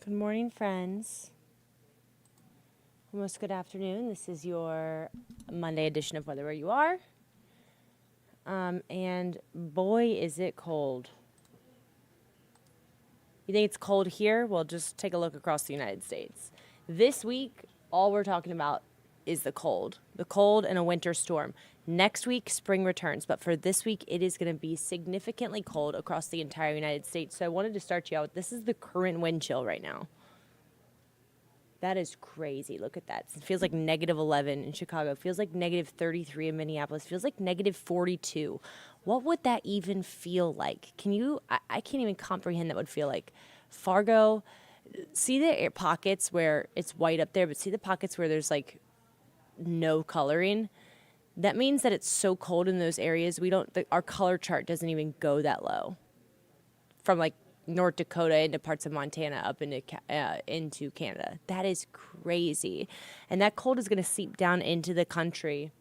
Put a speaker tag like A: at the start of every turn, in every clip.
A: Good morning, friends. Almost good afternoon. This is your Monday edition of Weather Where You Are. And boy, is it cold. You think it's cold here? Well, just take a look across the United States. This week, all we're talking about is the cold and a winter storm. Next week, spring returns, but for this week, it is going to be significantly cold across the entire United States. So I wanted to start you out. This is the current wind chill right now. That is crazy. Look at that. It feels like negative 11 in Chicago. It feels like negative 33 in Minneapolis. It feels like negative 42. What would that even feel like? I can't even comprehend that would feel like. Fargo, see the air pockets where it's white up there, but see the pockets where there's like no coloring? That means that it's so cold in those areas. Our color chart doesn't even go that low. From like North Dakota into parts of Montana up into Canada. That is crazy. And that cold is going to seep down into the country.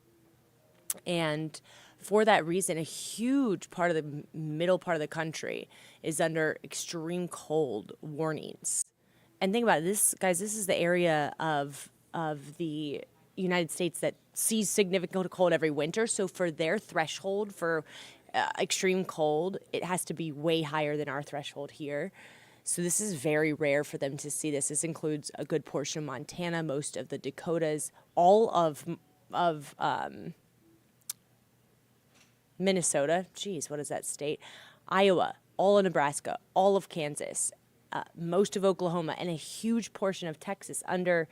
A: And for that reason, a huge part of the middle part of the country is under extreme cold warnings. And think about it, this is the area of the United States that sees significant cold every winter. So for their threshold for extreme cold, it has to be way higher than our threshold here. So this is very rare for them to see this. This includes a good portion of Montana, most of the Dakotas, all of Minnesota. Geez, what is that state? Iowa, all of Nebraska, all of Kansas, most of Oklahoma, and a huge portion of Texas under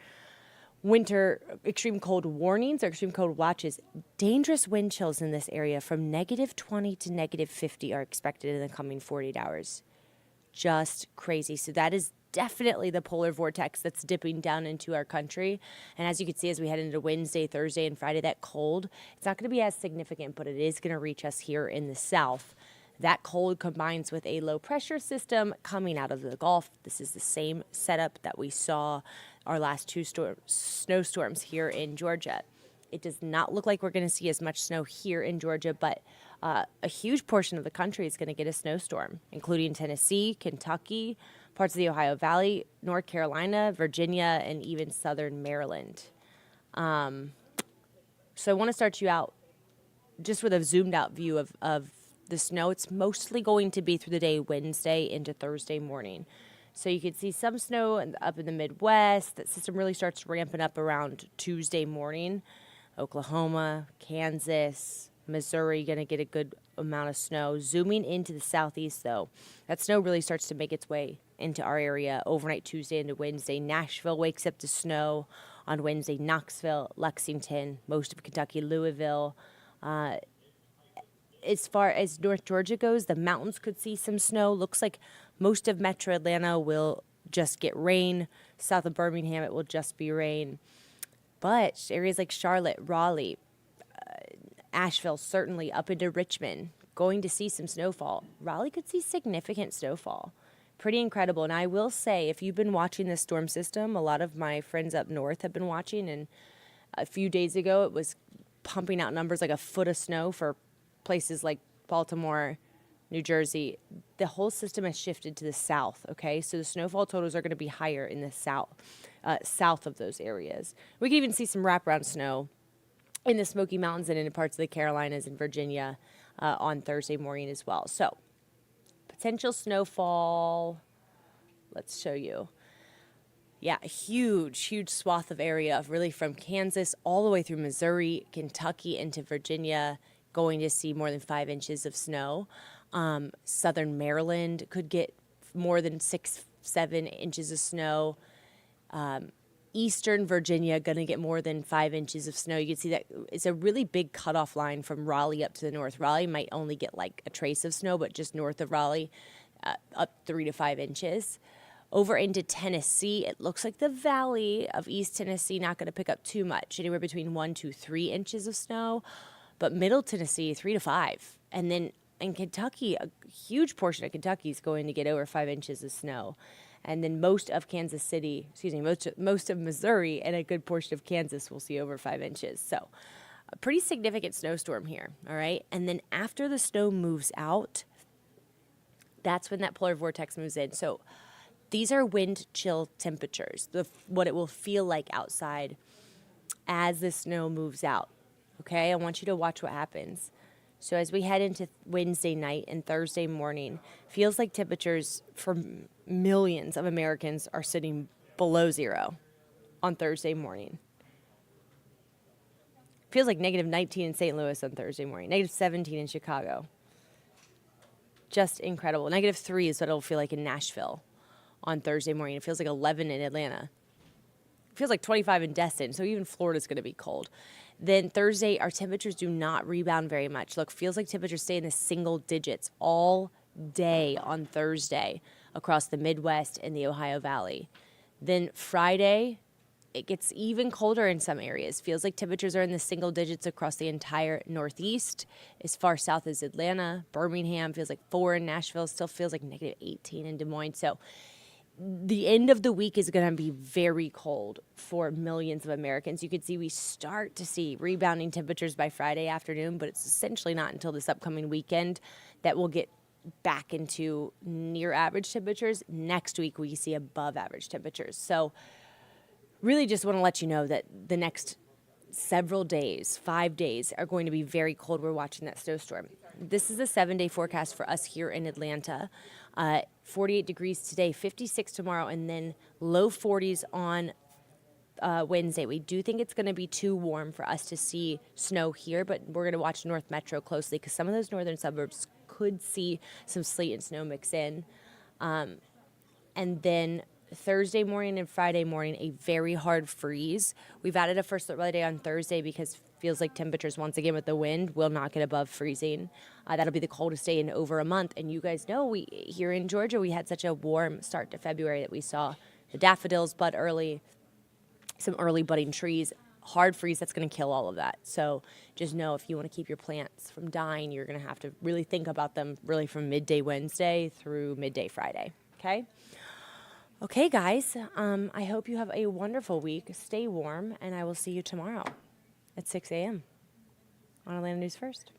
A: winter extreme cold warnings or extreme cold watches. Dangerous wind chills in this area from negative 20 to negative 50 are expected in the coming 48 hours. Just crazy. So that is definitely the polar vortex that's dipping down into our country. And as you can see, as we head into Wednesday, Thursday, and Friday, that cold, it's not going to be as significant, but it is going to reach us here in the south. That cold combines with a low pressure system coming out of the Gulf. This is the same setup that we saw our last two snowstorms here in Georgia. It does not look like we're going to see as much snow here in Georgia, but a huge portion of the country is going to get a snowstorm, including Tennessee, Kentucky, parts of the Ohio Valley, North Carolina, Virginia, and even southern Maryland. So I want to start you out just with a zoomed out view of the snow. It's mostly going to be through the day Wednesday into Thursday morning. So you can see some snow up in the Midwest. That system really starts ramping up around Tuesday morning. Oklahoma, Kansas, Missouri going to get a good amount of snow. Zooming into the southeast, though, that snow really starts to make its way into our area overnight Tuesday into Wednesday. Nashville wakes up to snow on Wednesday. Knoxville, Lexington, most of Kentucky, Louisville. As far as North Georgia goes, the mountains could see some snow. Looks like most of metro Atlanta will just get rain. South of Birmingham, it will just be rain. But areas like Charlotte, Raleigh, Asheville, certainly up into Richmond, going to see some snowfall. Raleigh could see significant snowfall. Pretty incredible. And I will say, if you've been watching this storm system, a lot of my friends up north have been watching. And a few days ago, it was pumping out numbers like a foot of snow for places like Baltimore, New Jersey. The whole system has shifted to the south, okay? So the snowfall totals are going to be higher in the south of those areas. We can even see some wraparound snow in the Smoky Mountains and in parts of the Carolinas and Virginia on Thursday morning as well. So potential snowfall, let's show you. Yeah, a huge swath of area, really from Kansas all the way through Missouri, Kentucky, into Virginia, going to see more than 5 inches of snow. Southern Maryland could get more than 6-7 inches of snow. Eastern Virginia going to get more than 5 inches of snow. You can see that it's a really big cutoff line from Raleigh up to the north. Raleigh might only get like a trace of snow, but just north of Raleigh, up 3 to 5 inches. Over into Tennessee, it looks like the valley of East Tennessee not going to pick up too much, anywhere between 1 to 3 inches of snow. But Middle Tennessee, 3 to 5. And then in Kentucky, a huge portion of Kentucky is going to get over 5 inches of snow. And then most of most of Missouri and a good portion of Kansas will see over 5 inches. So a pretty significant snowstorm here, all right? And then after the snow moves out, that's when that polar vortex moves in. So These are wind chill temperatures, what it will feel like outside as the snow moves out. Okay, I want you to watch what happens. So as we head into Wednesday night and Thursday morning, feels like temperatures for millions of Americans are sitting below zero on Thursday morning. Feels like negative 19 in St. Louis on Thursday morning, negative 17 in Chicago. Just incredible. Negative 3 is what it'll feel like in Nashville on Thursday morning. It feels like 11 in Atlanta. It feels like 25 in Destin, so even Florida's going to be cold. Then Thursday, our temperatures do not rebound very much. Look, feels like temperatures stay in the single digits all day on Thursday across the Midwest and the Ohio Valley. Then Friday, it gets even colder in some areas. Feels like temperatures are in the single digits across the entire Northeast. As far south as Atlanta, Birmingham feels like 4 in Nashville. Still feels like negative 18 in Des Moines. So the end of the week is going to be very cold for millions of Americans. You could see we start to see rebounding temperatures by Friday afternoon, but it's essentially not until this upcoming weekend that we'll get back into near average temperatures. Next week, we see above average temperatures. So really just want to let you know that the next several days, 5 days, are going to be very cold. We're watching that snowstorm. This is a 7-day forecast for us here in Atlanta. 48 degrees today, 56 tomorrow, and then low 40s on Wednesday. We do think it's going to be too warm for us to see snow here, but we're going to watch North Metro closely because some of those northern suburbs could see some sleet and snow mix in. And then Thursday morning and Friday morning, a very hard freeze. We've added a first alert weather day on Thursday because feels like temperatures, once again with the wind, will not get above freezing. That'll be the coldest day in over a month. And you guys know we here in Georgia, we had such a warm start to February that we saw the daffodils bud early, some early budding trees. Hard freeze, that's going to kill all of that. So just know if you want to keep your plants from dying, you're going to have to really think about them really from midday Wednesday through midday Friday. Okay? Okay, guys, I hope you have a wonderful week. Stay warm, and I will see you tomorrow at 6 a.m. on Atlanta News First.